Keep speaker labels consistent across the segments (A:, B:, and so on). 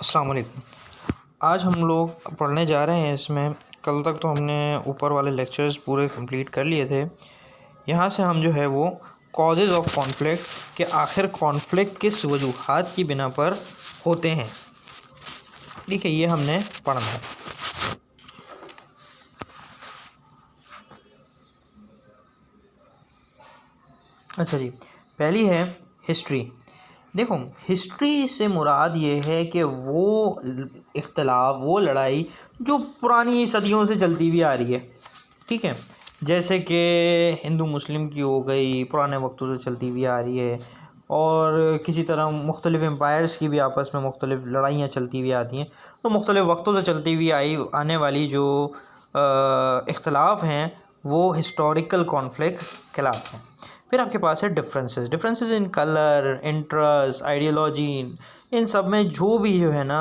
A: अस्सलाम वालेकुम। आज हम लोग पढ़ने जा रहे हैं इसमें। कल तक तो हमने ऊपर वाले लेक्चर्स पूरे कंप्लीट कर लिए थे। यहाँ से हम जो है वो कॉजेज़ ऑफ कॉन्फ्लिक्ट के आखिर कॉन्फ्लिक्ट किस वजूहात की बिना पर होते हैं, ठीक है, ये हमने पढ़ना है। अच्छा जी, पहली है हिस्ट्री। देखो, हिस्ट्री से मुराद ये है कि वो इख्तलाफ, वो लड़ाई जो पुरानी सदियों से चलती हुई आ रही है, ठीक है, जैसे कि हिंदू मुस्लिम की हो गई, पुराने वक्तों से चलती हुई आ रही है। और किसी तरह मुख्तलिफ़ एम्पायर्स की भी आपस में मुख्तलिफ़ लड़ाइयाँ चलती हुई आती हैं। तो मुख्तलिफ़ वक्तों से चलती हुई आने वाली जो इख्तलाफ हैं वो हिस्टोरिकल कॉन्फ्लिक्ट कहलाते हैं। फिर आपके पास है differences in colour, interest, ideology, इन सब में जो है ना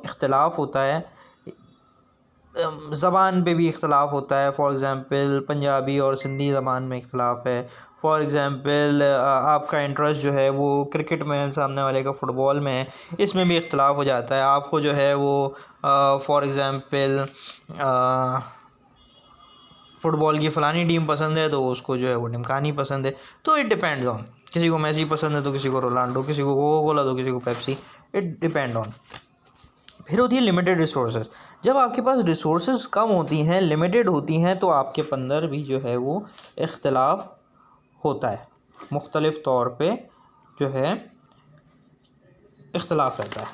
A: इख्तलाफ होता है। ज़बान पे भी इख्तलाफ होता है। फॉर एग्ज़ाम्पल पंजाबी और सिंधी ज़बान में इख्तलाफ है। फॉर एग्ज़ाम्पल आपका इंटरेस्ट जो है वो क्रिकेट में है, सामने वाले का फ़ुटबॉल में है, इसमें भी इख्तलाफ हो जाता है। आपको जो है वो फॉर एग्ज़ाम्पल फ़ुटबॉल की फ़लानी टीम पसंद है तो उसको जो है वो ढिमकानी पसंद है। तो इट डिपेंड्स ऑन, किसी को मेसी पसंद है तो किसी को रोनाल्डो, किसी को कोका कोला तो किसी को पेप्सी, इट डिपेंड ऑन। फिर होती है लिमिटेड रिसोर्सेज। जब आपके पास रिसोर्सेज कम होती हैं, लिमिटेड होती हैं, तो आपके अंदर भी जो है वो इख्तलाफ होता है, मुख्तलिफ़ तौर पे जो है इख्तलाफ रहता है।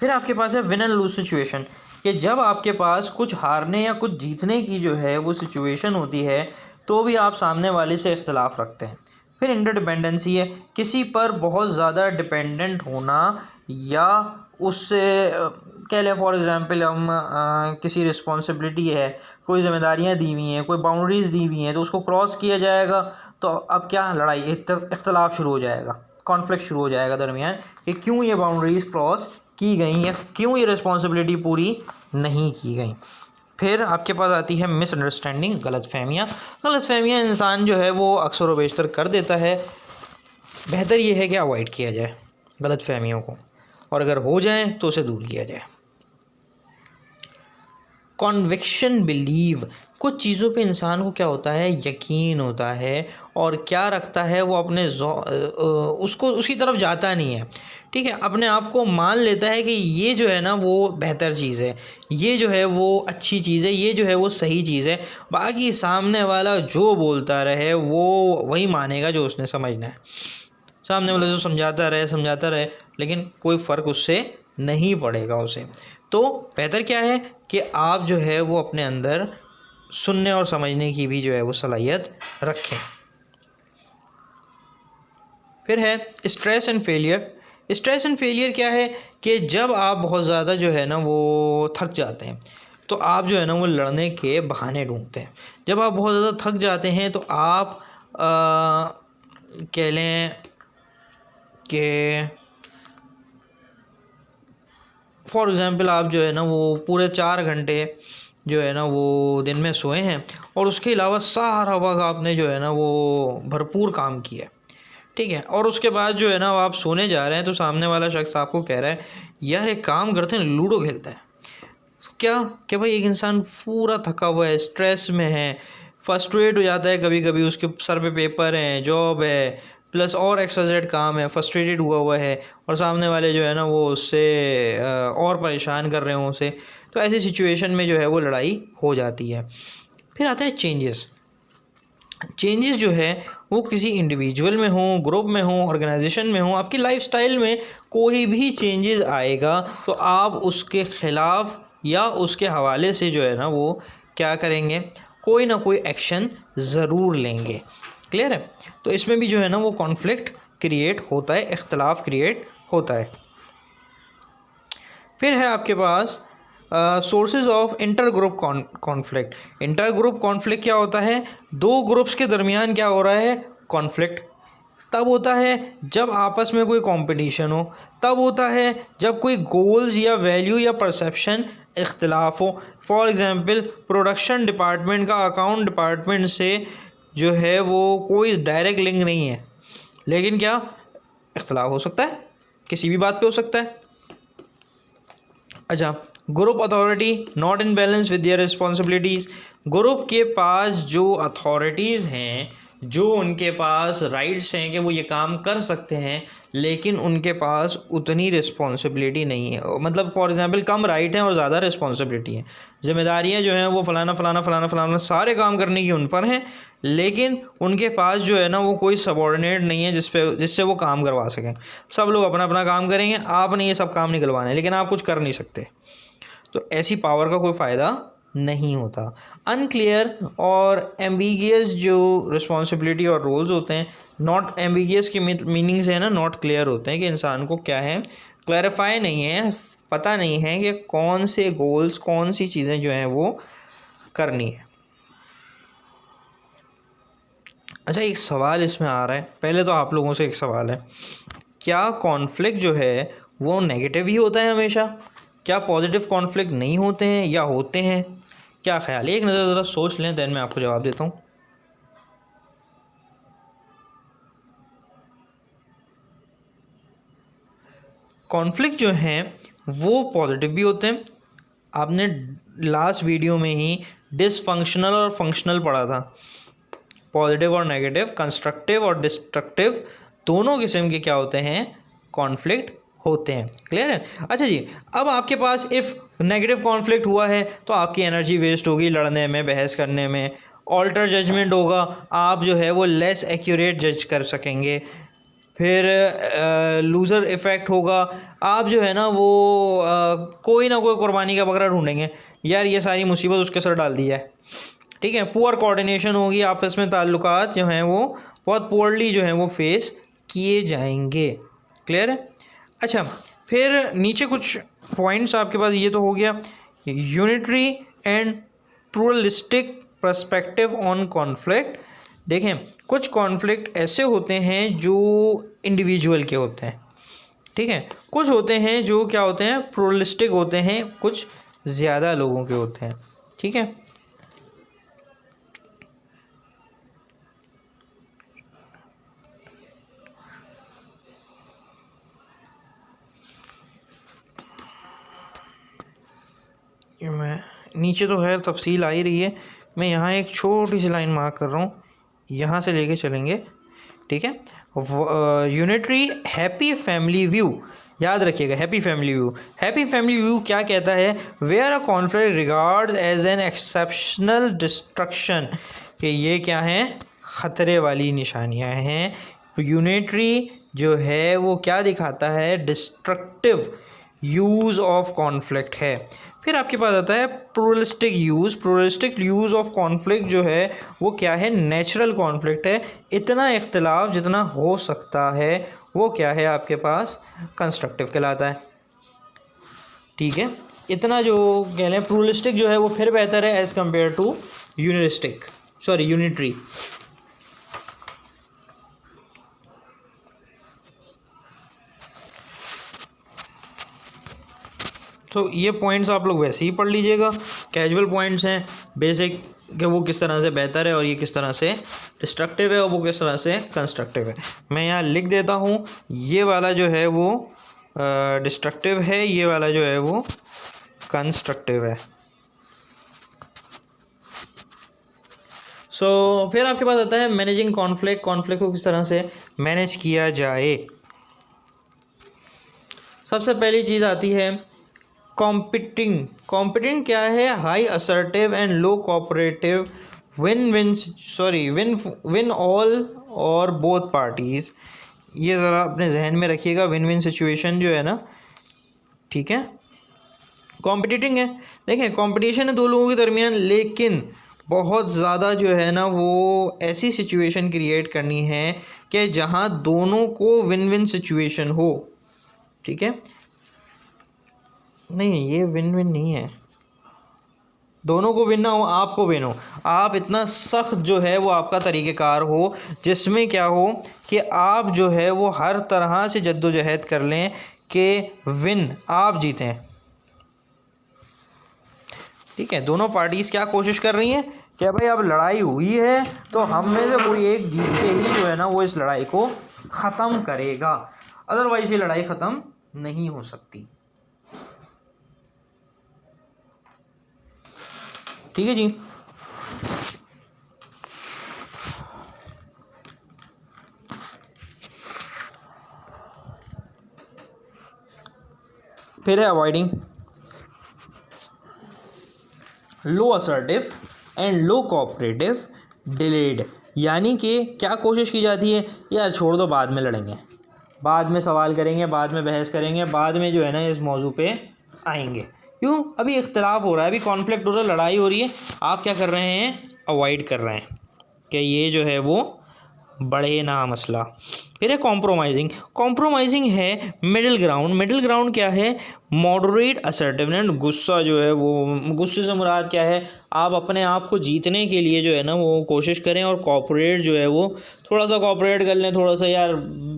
A: फिर आपके पास है विन एंड लूज सिचुएशन, कि जब आपके पास कुछ हारने या कुछ जीतने की जो है वो सिचुएशन होती है तो भी आप सामने वाले से इख्तलाफ रखते हैं। फिर इंटरडिपेंडेंसी है, किसी पर बहुत ज़्यादा डिपेंडेंट होना, या उससे कह लें फॉर एग्ज़ाम्पल हम किसी रिस्पॉन्सिबिलिटी है, कोई ज़िम्मेदारियाँ दी हुई हैं, कोई बाउंड्रीज़ दी हुई हैं, तो उसको क्रॉस किया जाएगा तो अब क्या लड़ाई, इख्तलाफ शुरू हो जाएगा, कॉन्फ्लिक्ट शुरू हो जाएगा दरमियान कि क्यों ये बाउंड्रीज़ क्रॉस की गई हैं, क्यों ये रिस्पॉन्सिबिलिटी पूरी नहीं की गई। फिर आपके पास आती है मिसअंडरस्टैंडिंग, गलतफहमियाँ इंसान जो है वो अक्सर व बेशतर कर देता है। बेहतर ये है कि अवॉइड किया जाए गलतफहमियों को, और अगर हो जाए तो उसे दूर किया जाए। कॉन्विक्शन बिलीव, कुछ चीज़ों पे इंसान को क्या होता है, यकीन होता है, और क्या रखता है वो अपने उसको उसकी तरफ जाता नहीं है, ठीक है, अपने आप को मान लेता है कि ये जो है ना वो बेहतर चीज़ है, ये जो है वो अच्छी चीज़ है, ये जो है वो सही चीज़ है। बाकी सामने वाला जो बोलता रहे वो वही मानेगा जो उसने समझना है। सामने वाला जो समझाता रहे लेकिन कोई फ़र्क उससे नहीं पड़ेगा उसे। तो बेहतर क्या है कि आप जो है वो अपने अंदर सुनने और समझने की भी जो है वो सलाहियत रखें। फिर है स्ट्रेस एंड फेलियर क्या है कि जब आप बहुत ज़्यादा जो है ना वो थक जाते हैं तो आप जो है ना वो लड़ने के बहाने ढूंढते हैं। जब आप बहुत ज़्यादा थक जाते हैं तो आप कह लें कि फॉर एग्ज़ाम्पल आप जो है ना वो पूरे 4 घंटे जो है ना वो दिन में सोए हैं और उसके अलावा सारा वक्त आपने जो है ना वो भरपूर काम किया, ठीक है, और उसके बाद जो है ना आप सोने जा रहे हैं तो सामने वाला शख्स आपको कह रहा है यार एक काम करते हैं, लूडो खेलते हैं। क्या कि भाई एक इंसान पूरा थका हुआ है, स्ट्रेस में है, फ्रस्ट्रेट हो जाता है, कभी कभी उसके सर पे पेपर हैं, जॉब है, प्लस और एक्सवाइज़ेड काम है, फ्रस्ट्रेटेड हुआ है, और सामने वाले जो है ना वो उससे और परेशान कर रहे हों उसे। तो ऐसी सिचुएशन में जो है वो लड़ाई हो जाती है। फिर आता है चेंजेस जो है वो किसी इंडिविजुअल में हो, ग्रुप में हो, ऑर्गेनाइजेशन में हो, आपकी लाइफस्टाइल में कोई भी चेंजेस आएगा तो आप उसके ख़िलाफ़ या उसके हवाले से जो है ना वो क्या करेंगे, कोई ना कोई एक्शन ज़रूर लेंगे। क्लियर है? तो इसमें भी जो है ना वो कॉन्फ्लिक्ट क्रिएट होता है, इख्तलाफ क्रिएट होता है। फिर है आपके पास sources of inter group conflict. Inter group conflict क्या होता है, दो ग्रुप्स के दरमियान क्या हो रहा है, कॉन्फ्लिक्ट तब होता है जब आपस में कोई कंपटीशन हो, तब होता है जब कोई गोल्स या वैल्यू या परसेप्शन इख्तलाफ हो। फॉर एग्ज़ाम्पल प्रोडक्शन डिपार्टमेंट का अकाउंट डिपार्टमेंट से जो है वो कोई डायरेक्ट लिंक नहीं है, लेकिन क्या इख्तलाफ हो सकता है, किसी भी बात पे हो सकता है। अच्छा, group authority not in balance with their responsibilities. Group के पास जो अथॉरिटीज़ हैं, जो उनके पास राइट्स हैं कि वो ये काम कर सकते हैं, लेकिन उनके पास उतनी रिस्पॉन्सिबिलिटी नहीं है। मतलब फॉर एग्जांपल कम राइट हैं और ज़्यादा रिस्पॉन्सिबिलिटी है। जिम्मेदारियां जो हैं वो फलाना फलाना फलाना फलाना सारे काम करने की उन पर हैं, लेकिन उनके पास जो है ना वो कोई सबॉर्डिनेट नहीं है जिससे वो काम करवा सकें। सब लोग अपना अपना काम करेंगे, आपने ये सब काम निकलवाना है, लेकिन आप कुछ कर नहीं सकते। तो ऐसी पावर का कोई फ़ायदा नहीं होता। अनक्लियर और एम्बिगियस जो रिस्पॉन्सिबिलिटी और रोल्स होते हैं, नॉट एम्बिगियस की मीनिंग्स है ना, नॉट क्लियर होते हैं कि इंसान को क्या है, क्लैरिफाई नहीं है, पता नहीं है कि कौन से गोल्स, कौन सी चीज़ें जो हैं वो करनी है। अच्छा, एक सवाल इसमें आ रहा है, पहले तो आप लोगों से एक सवाल है, क्या कॉन्फ्लिक्ट जो है वो नेगेटिव ही होता है हमेशा? क्या पॉजिटिव कॉन्फ्लिक्ट नहीं होते हैं या होते हैं? क्या ख्याल है? एक नज़र ज़रा सोच लें, देन मैं आपको जवाब देता हूँ। कॉन्फ्लिक्ट जो हैं वो पॉजिटिव भी होते हैं। आपने लास्ट वीडियो में ही डिसफंक्शनल और फंक्शनल पढ़ा था। पॉजिटिव और नेगेटिव, कंस्ट्रक्टिव और डिस्ट्रक्टिव, दोनों किस्म के क्या होते हैं, कॉन्फ्लिक्ट होते हैं। क्लियर है? अच्छा जी, अब आपके पास इफ़ नेगेटिव कॉन्फ्लिक्ट हुआ है तो आपकी एनर्जी वेस्ट होगी लड़ने में, बहस करने में। ऑल्टर जजमेंट होगा, आप जो है वो लेस एक्यूरेट जज कर सकेंगे। फिर लूज़र इफ़ेक्ट होगा, आप जो है ना वो कोई ना कोई कुर्बानी का बकरा ढूंढेंगे, यार ये सारी मुसीबत उसके सर डाल दी है। ठीक है, पुअर कोऑर्डिनेशन होगी, आपस में ताल्लुकात जो हैं वो बहुत पुअरली जो हैं वो फेस किए जाएंगे। क्लियर है? अच्छा, फिर नीचे कुछ पॉइंट्स आपके पास ये तो हो गया, unitary and pluralistic perspective on conflict. देखें, कुछ कॉन्फ्लिक्ट ऐसे होते हैं जो इंडिविजुअल के होते हैं, ठीक है, कुछ होते हैं जो क्या होते हैं, प्लूरलिस्टिक होते हैं, कुछ ज़्यादा लोगों के होते हैं। ठीक है, ये मैं नीचे तो खैर तफसील आ ही रही है, मैं यहाँ एक छोटी सी लाइन मार्क कर रहा हूँ, यहाँ से लेके चलेंगे। ठीक है, यूनिटरी हैप्पी फैमिली व्यू, याद रखिएगा, happy family view. Happy family view क्या कहता है, where a conflict regards as an exceptional destruction, कि ये क्या हैं, ख़तरे वाली निशानियाँ हैं। यूनिटरी जो है वो क्या दिखाता है, डिस्ट्रक्टिव यूज़ ऑफ कॉन्फ्लिक्ट है। फिर आपके पास आता है pluralistic use. Pluralistic use of conflict जो है वो क्या है, नेचुरल कॉन्फ्लिक्ट है। इतना इख्तिलाफ जितना हो सकता है वो क्या है आपके पास, कंस्ट्रक्टिव कहलाता है। ठीक है, इतना जो कह लें, प्लूरलिस्टिक जो है वो फिर बेहतर है एज़ कम्पेयर टू यूनिटरी। तो ये पॉइंट्स आप लोग वैसे ही पढ़ लीजिएगा, कैजुअल पॉइंट्स हैं, बेसिक कि वो किस तरह से बेहतर है और ये किस तरह से डिस्ट्रक्टिव है और वो किस तरह से कंस्ट्रक्टिव है। मैं यहाँ लिख देता हूँ, ये वाला जो है वो डिस्ट्रक्टिव है, ये वाला जो है वो कंस्ट्रक्टिव है। फिर आपके पास आता है मैनेजिंग कॉन्फ्लिक्ट। कॉन्फ्लिक्ट को किस तरह से मैनेज किया जाए। सबसे पहली चीज़ आती है कॉम्पिटिंग क्या है, high assertive and low cooperative, win all और बोथ पार्टीज़। ये ज़रा अपने जहन में रखिएगा, विन विन सिचुएशन जो है ना, ठीक है, कॉम्पिटिटिंग है। देखें, कंपटीशन है दो लोगों के दरमियान, लेकिन बहुत ज़्यादा जो है ना वो ऐसी सिचुएशन क्रिएट करनी है कि जहाँ दोनों को विन विन सिचुएशन हो। ठीक है, नहीं, ये विन विन नहीं है, दोनों को विन ना हो, आपको विन हो। आप इतना सख्त जो है वो आपका तरीक़ेकार हो जिसमें क्या हो कि आप जो है वो हर तरह से जद्दोजहद कर लें कि विन आप जीतें। ठीक है, दोनों पार्टीज़ क्या कोशिश कर रही हैं कि भाई अब लड़ाई हुई है तो हम में से कोई एक जीत के ही जो है ना वो इस लड़ाई को ख़त्म करेगा, अदरवाइज़ ये लड़ाई ख़त्म नहीं हो सकती। ठीक है जी। फिर है avoiding low assertive and low cooperative delayed, यानी कि क्या कोशिश की जाती है, यार छोड़ दो, बाद में लड़ेंगे, बाद में सवाल करेंगे, बाद में बहस करेंगे, बाद में जो है ना इस मौजू पे आएंगे। क्यों? अभी इख्तलाफ हो रहा है, अभी कॉन्फ्लिक्ट हो रहा है, लड़ाई हो रही है, आप क्या कर रहे हैं, अवॉइड कर रहे हैं कि ये जो है वो बढ़े ना मसला। फिर है कॉम्प्रोमाइजिंग। कॉम्प्रोमाइजिंग है मिडिल ग्राउंड। मिडिल ग्राउंड क्या है, मॉडरेट असर्टिवनेस। गुस्सा जो है वो, गुस्से से मुराद क्या है, आप अपने आप को जीतने के लिए जो है ना वो कोशिश करें, और कॉपरेट जो है वो थोड़ा सा कॉपरेट कर लें, थोड़ा सा यार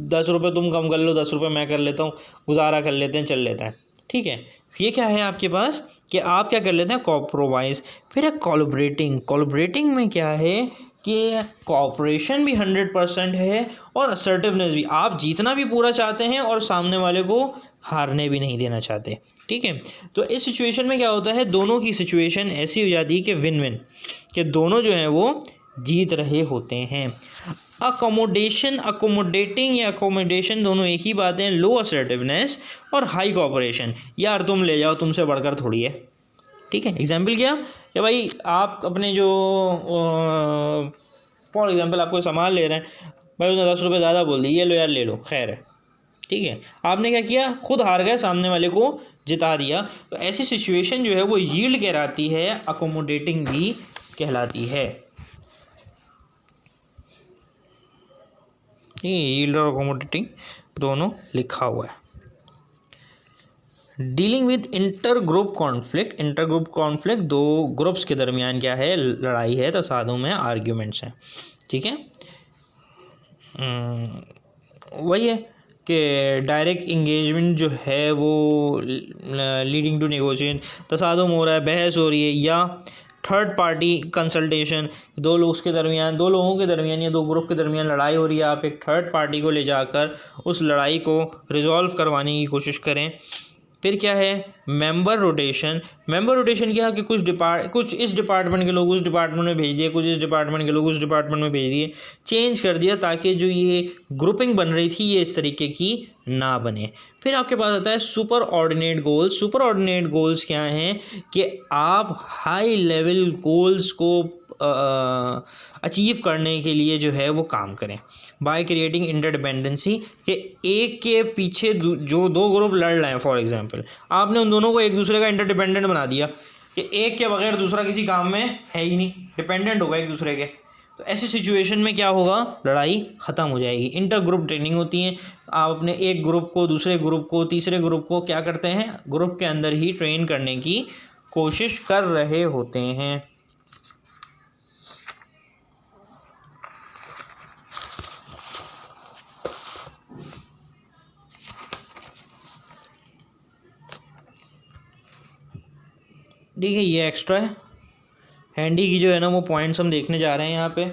A: 10 रुपये तुम कम कर लो, 10 रुपये मैं कर लेता हूँ, गुजारा कर लेते हैं, चल लेता है, ठीक है। ये क्या है आपके पास कि आप क्या कर लेते हैं, कॉम्प्रोमाइज़। फिर है कोलैबोरेटिंग। कोलैबोरेटिंग में क्या है कि कॉपरेशन भी 100% है और असर्टिवनेस भी, आप जीतना भी पूरा चाहते हैं और सामने वाले को हारने भी नहीं देना चाहते, ठीक है। तो इस सिचुएशन में क्या होता है, दोनों की सिचुएशन ऐसी हो जाती है कि विन विन, कि दोनों जो हैं वो जीत रहे होते हैं। अकोमोडेटिंग या अकोमोडेशन दोनों एक ही बात है। लो असर्टिवनेस और हाई कॉपरेशन, यार तुम ले जाओ, तुमसे बढ़कर थोड़ी है, ठीक है। एग्जाम्पल क्या कि भाई आप अपने जो फॉर एग्जांपल आपको सामान ले रहे हैं, भाई उसने 10 रुपये ज़्यादा बोल दी, ये लो यार ले लो, खैर है, ठीक है। आपने क्या किया, खुद हार गए, सामने वाले को जिता दिया। तो ऐसी सिचुएशन जो है वो यील्ड कहलाती है, अकोमोडेटिंग भी कहलाती है, ठीक है। यील्ड और अकोमोडेटिंग दोनों लिखा हुआ है। Dealing with inter group conflict. Inter group conflict, दो ग्रुप्स के दरमियान क्या है, लड़ाई है, तसादुम में आर्ग्यूमेंट्स हैं, ठीक है। वही है कि डायरेक्ट इंगेजमेंट जो है वो लीडिंग टू नेगोशिएशन, तसादुम हो रहा है, बहस हो रही है, या थर्ड पार्टी कंसल्टेशन, दो लोगों के दरमियान या दो ग्रुप के दरमियान लड़ाई हो रही है, आप एक थर्ड पार्टी को ले जाकर उस लड़ाई को रिजॉल्व करवाने की कोशिश करें। फिर क्या है, मेंबर रोटेशन। मेंबर रोटेशन क्या है कि कुछ इस डिपार्टमेंट के लोग उस डिपार्टमेंट में भेज दिए, कुछ इस डिपार्टमेंट के लोग उस डिपार्टमेंट में भेज दिए, चेंज कर दिया, ताकि जो ये ग्रुपिंग बन रही थी ये इस तरीके की ना बने। फिर आपके पास आता है super ordinate goals. Super ordinate goals क्या हैं कि आप हाई लेवल गोल्स को अचीव करने के लिए जो है वो काम करें, बाय क्रिएटिंग इंटरडिपेंडेंसी, कि एक के पीछे जो दो ग्रुप लड़ रहे हैं, फॉर एग्जांपल आपने उन दोनों को एक दूसरे का इंटरडिपेंडेंट बना दिया कि एक के बगैर दूसरा किसी काम में है ही नहीं, डिपेंडेंट होगा एक दूसरे के। तो ऐसी सिचुएशन में क्या होगा, लड़ाई ख़त्म हो जाएगी। इंटर ग्रुप ट्रेनिंग होती है, आप अपने एक ग्रुप को, दूसरे ग्रुप को, तीसरे ग्रुप को क्या करते हैं, ग्रुप के अंदर ही ट्रेन करने की कोशिश कर रहे होते हैं। ठीक है, ये एक्स्ट्रा है। हैंडी की जो है ना वो पॉइंट्स हम देखने जा रहे हैं यहाँ पे,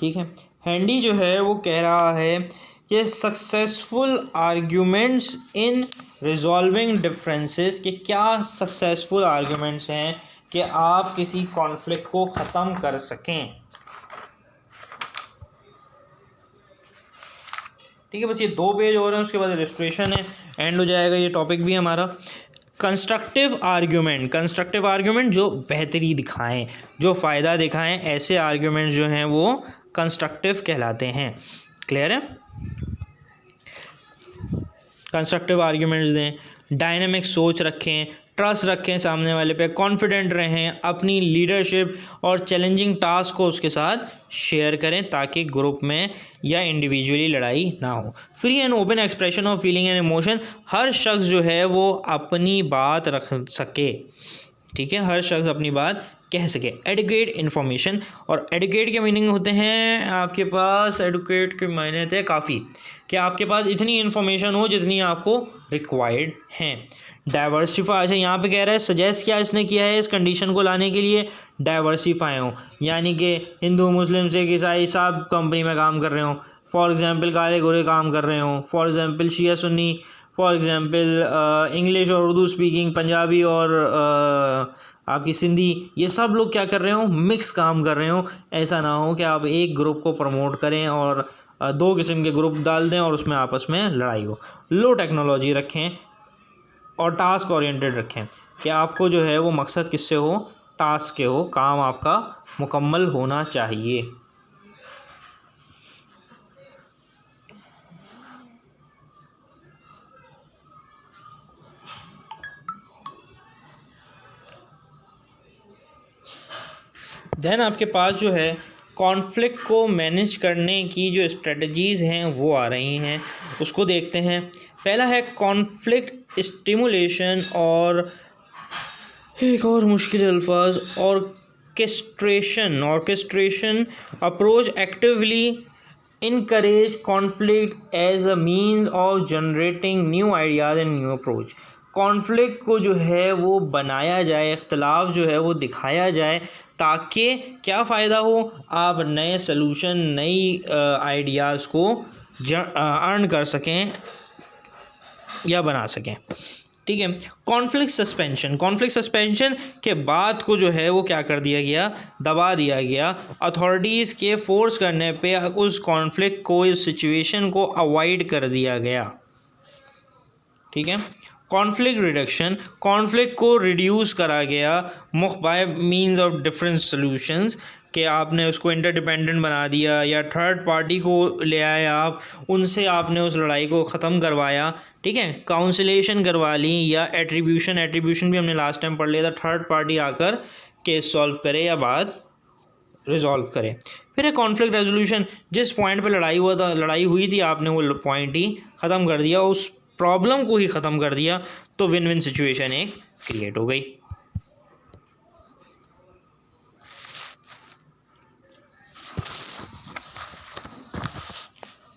A: ठीक है। हैंडी जो है वो कह रहा है कि successful arguments in resolving differences, कि क्या सक्सेसफुल आर्ग्यूमेंट्स हैं कि आप किसी कॉन्फ्लिक्ट को ख़त्म कर सकें, ठीक है। बस ये 2 पेज हो रहे हैं, उसके बाद रजिस्ट्रेशन है, एंड हो जाएगा ये टॉपिक भी हमारा। कंस्ट्रक्टिव आर्ग्यूमेंट जो बेहतरी दिखाएं, जो फ़ायदा दिखाएं, ऐसे आर्ग्यूमेंट जो हैं वो कंस्ट्रक्टिव कहलाते हैं। क्लियर है? कंस्ट्रक्टिव आर्ग्यूमेंट्स दें, डायनेमिक सोच रखें, ट्रस्ट रखें सामने वाले पे, कॉन्फिडेंट रहें, अपनी लीडरशिप और चैलेंजिंग टास्क को उसके साथ शेयर करें ताकि ग्रुप में या इंडिविजुअली लड़ाई ना हो। Free and open expression of feeling and emotion, हर शख्स जो है वो अपनी बात रख सके, ठीक है, हर शख्स अपनी बात कह सके। एडुकेट इन्फॉर्मेशन, और एडुकेट के मीनिंग होते हैं आपके पास, एडुकेट के मायने थे काफ़ी, कि आपके पास इतनी इन्फॉर्मेशन हो जितनी आपको रिक्वायर्ड हैं। डाइवर्सिफाई, अच्छा यहाँ पे कह रहा है सजेस्ट क्या इसने किया है इस कंडीशन को लाने के लिए, डाइवर्सिफाई हो, यानी कि हिंदू मुस्लिम सिख ईसाई सब कंपनी में काम कर रहे हो, फॉर एग्जांपल काले गोरे काम कर रहे हो, for example Shia Sunni, for example English और उर्दू स्पीकिंग, पंजाबी और आपकी सिंधी, ये सब लोग क्या कर रहे हो, मिक्स काम कर रहे हो। ऐसा ना हो कि आप एक ग्रुप को प्रमोट करें और दो किस्म के ग्रुप डाल दें और उसमें आपस में लड़ाई हो। लो टेक्नोलॉजी रखें और टास्क ओरिएंटेड रखें कि आपको जो है वो मकसद किससे हो, टास्क के हो, काम आपका मुकम्मल होना चाहिए। देन आपके पास जो है कॉन्फ्लिक्ट को मैनेज करने की जो स्ट्रेटजीज़ हैं वो आ रही हैं, उसको देखते हैं। पहला है कॉन्फ्लिक्ट स्टिमुलेशन, और एक और मुश्किल अल्फाज, orchestration approach actively encourage conflict as a means of generating new ideas and new approach. Conflict को जो है वो बनाया जाए, इख्तलाफ जो है वो दिखाया जाए, ताकि क्या फ़ायदा हो, आप नए सलूशन, नई आइडियाज़ को अर्न कर सकें या बना सकें। ठीक है। कॉन्फ्लिक्ट सस्पेंशन के बाद को जो है वो क्या कर दिया गया, दबा दिया गया। अथॉरिटीज़ के फोर्स करने पे उस कॉन्फ्लिक्ट को, इस सिचुएशन को अवॉइड कर दिया गया। ठीक है। कॉन्फ्लिक्ट रिडक्शन, कॉन्फ्लिक्ट को रिड्यूस करा गया bye means of different solutions, कि आपने उसको इंटरडिपेंडेंट बना दिया या थर्ड पार्टी को ले आए आप, उनसे आपने उस लड़ाई को ख़त्म करवाया। ठीक है। काउंसिलेशन करवा ली, या एट्रीब्यूशन भी हमने लास्ट टाइम पढ़ लिया था, थर्ड पार्टी आकर केस सॉल्व करे या बात रिजॉल्व करे। फिर है कॉन्फ्लिक्ट रेजोल्यूशन, जिस पॉइंट पे लड़ाई हुई थी आपने वो पॉइंट ही ख़त्म कर दिया, उस प्रॉब्लम को ही ख़त्म कर दिया, तो विन विन सिचुएशन एक क्रिएट हो गई।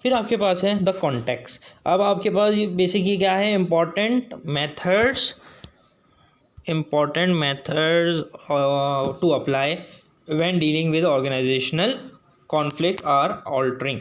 A: फिर आपके पास है द कॉन्टेक्स्ट। अब आपके पास ये बेसिकली क्या है, important methods to apply when dealing with organisational conflict are altering.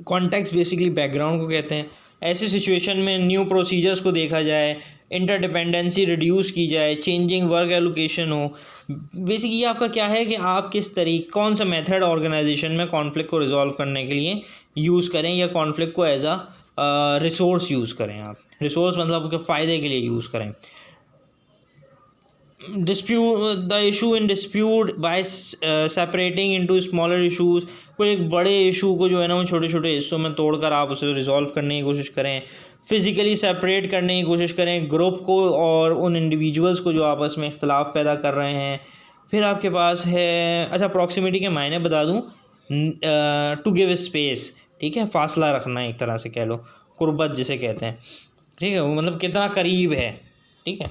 A: Context basically background को कहते हैं। ऐसी सिचुएशन में न्यू प्रोसीजर्स को देखा जाए, इंटरडिपेंडेंसी रिड्यूस की जाए, चेंजिंग वर्क एलोकेशन हो। बेसिकली आपका क्या है कि आप किस तरीके, कौन सा मेथड ऑर्गेनाइजेशन में कॉन्फ्लिक्ट को रिजॉल्व करने के लिए यूज़ करें, या कॉन्फ्लिक्ट को एज अ रिसोर्स यूज़ करें। आप रिसोर्स मतलब आपके फ़ायदे के लिए यूज़ करें। The issue in dispute bye separating into smaller issues. कोई एक बड़े इशू को जो है ना वो छोटे छोटे हिस्सों में तोड़कर आप उसे रिजॉल्व करने की कोशिश करें। फिज़िकली सेपरेट करने की कोशिश करें ग्रुप को और उन इंडिविजुअल्स को जो आपस में इख्तलाफ पैदा कर रहे हैं। फिर आपके पास है, अच्छा प्रॉक्सिमिटी के मायने बता दूं, टू गिव स्पेस। ठीक है, फासला रखना, एक तरह से कह लो कुर्बत जिसे कहते हैं। ठीक है, वो मतलब कितना करीब है। ठीक है।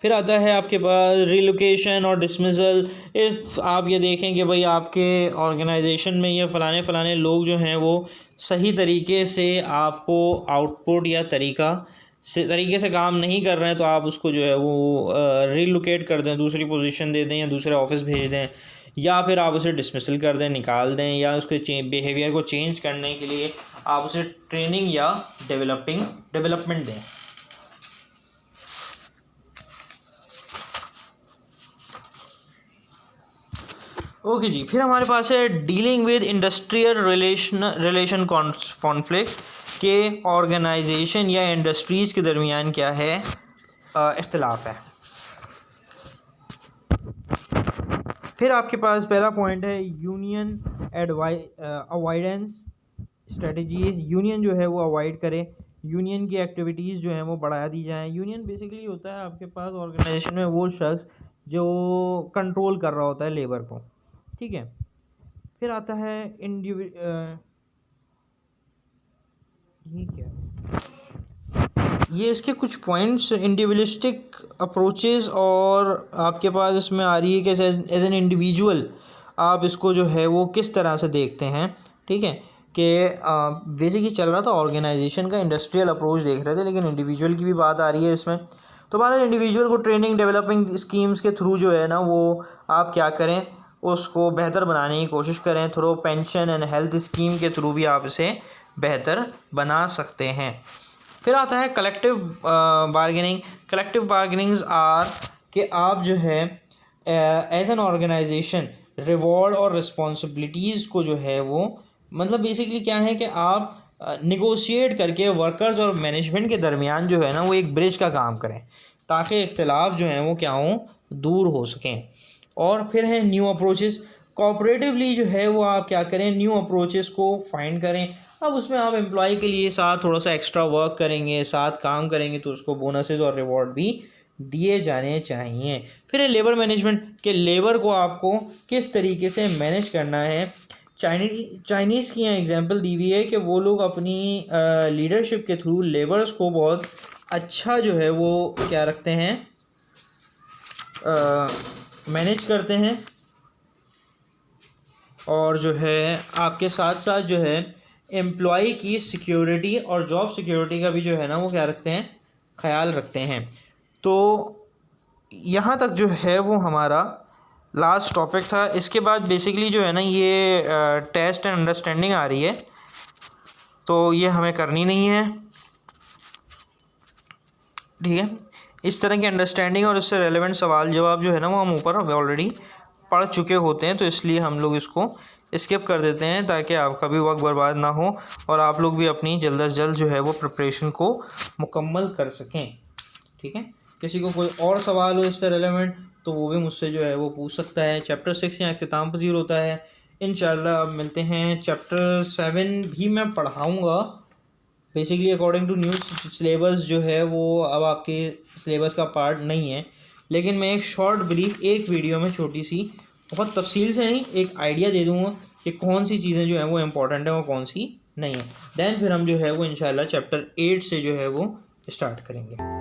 A: फिर आता है आपके पास रिलोकेशन और डिसमिसल। इफ़ आप ये देखें कि भाई आपके ऑर्गेनाइजेशन में ये फ़लाने लोग जो हैं वो सही तरीके से आपको आउटपुट या तरीके से काम नहीं कर रहे हैं, तो आप उसको जो है वो रिलोकेट कर दें, दूसरी पोजीशन दे दें या दूसरे ऑफिस भेज दें, या फिर आप उसे डिसमिसल कर दें, निकाल दें, या उसके बिहेवियर को चेंज करने के लिए आप उसे ट्रेनिंग या डेवलपमेंट दें। ओके जी। फिर हमारे पास है dealing with industrial relation conflict, के ऑर्गेनाइजेशन या इंडस्ट्रीज़ के दरमियान क्या है, इख्तिलाफ है। फिर आपके पास पहला पॉइंट है यूनियन अवॉइडेंस स्ट्रेटजीज़। यूनियन जो है वो अवॉइड करे, यूनियन की एक्टिविटीज़ जो हैं वो बढ़ा दी जाएँ। यूनियन बेसिकली होता है आपके पास ऑर्गेनाइजेशन में वो शख्स जो कंट्रोल कर रहा होता है लेबर को। ठीक है। फिर आता है ये इसके कुछ पॉइंट्स, इंडिविजुअलिस्टिक अप्रोचेस, और आपके पास इसमें आ रही है कि एज एन इंडिविजुअल आप इसको जो है वो किस तरह से देखते हैं। ठीक है, कि बेसिकली चल रहा था ऑर्गेनाइजेशन का, इंडस्ट्रियल अप्रोच देख रहे थे, लेकिन इंडिविजुअल की भी बात आ रही है इसमें। तो बात इंडिविजुअल को ट्रेनिंग डेवलपिंग स्कीम्स के थ्रू जो है ना वो आप क्या करें, उसको बेहतर बनाने की कोशिश करें। Through pension and health scheme के थ्रू भी आप इसे बेहतर बना सकते हैं। फिर आता है कलेक्टिव बार्गेनिंग। कलेक्टिव बार्गेनिंग्स आर कि आप जो है एज एन ऑर्गेनाइजेशन रिवॉर्ड और रिस्पॉन्सिबिलिटीज़ को जो है वो मतलब बेसिकली क्या है कि आप निगोशिएट करके वर्कर्स और मैनेजमेंट के दरमियान जो है ना वो एक ब्रिज का काम करें ताकि इख्तलाफ जो हैं वो क्या हों, दूर हो सकें। और फिर है न्यू अप्रोचेस। कोऑपरेटिवली जो है वो आप क्या करें, न्यू अप्रोचेस को फाइंड करें। अब उसमें आप एम्प्लॉय के लिए साथ थोड़ा सा एक्स्ट्रा वर्क करेंगे, साथ काम करेंगे तो उसको बोनसेस और रिवॉर्ड भी दिए जाने चाहिए। फिर है लेबर मैनेजमेंट के लेबर को आपको किस तरीके से मैनेज करना है। चाइनीज़ की यहाँ एग्जांपल दी हुई है कि वो लोग अपनी लीडरशिप के थ्रू लेबर्स को बहुत अच्छा जो है वो क्या रखते हैं, मैनेज करते हैं। और जो है आपके साथ साथ जो है एम्प्लॉय की सिक्योरिटी और जॉब सिक्योरिटी का भी जो है ना वो क्या रखते हैं, ख्याल रखते हैं। तो यहाँ तक जो है वो हमारा लास्ट टॉपिक था। इसके बाद बेसिकली जो है ना ये टेस्ट एंड अंडरस्टैंडिंग आ रही है, तो ये हमें करनी नहीं है, ठीक है। इस तरह की अंडरस्टैंडिंग और इससे रेलेवेंट सवाल जवाब जो है ना वो हम ऊपर ऑलरेडी पढ़ चुके होते हैं, तो इसलिए हम लोग इसको स्किप कर देते हैं ताकि आपका भी वक्त बर्बाद ना हो और आप लोग भी अपनी जल्द से जल्द जो है वो प्रिपरेशन को मुकम्मल कर सकें, ठीक है। किसी को कोई और सवाल हो इससे रेलेवेंट तो वो भी मुझसे जो है वो पूछ सकता है। चैप्टर 6 यहाँ अख्ताम पज़ीर होता है इंशाल्लाह। अब मिलते हैं। चैप्टर 7 भी मैं पढ़ाऊँगा basically according to new syllabus जो है वो अब आपके सिलेबस का पार्ट नहीं है, लेकिन मैं एक शॉर्ट ब्रीफ एक वीडियो में छोटी सी बहुत तफसील से नहीं एक आइडिया दे दूँगा कि कौन सी चीज़ें जो हैं वो इम्पॉर्टेंट है और कौन सी नहीं है। दैन फिर हम जो है वो इंशाल्लाह चैप्टर 8 से जो है वो स्टार्ट करेंगे।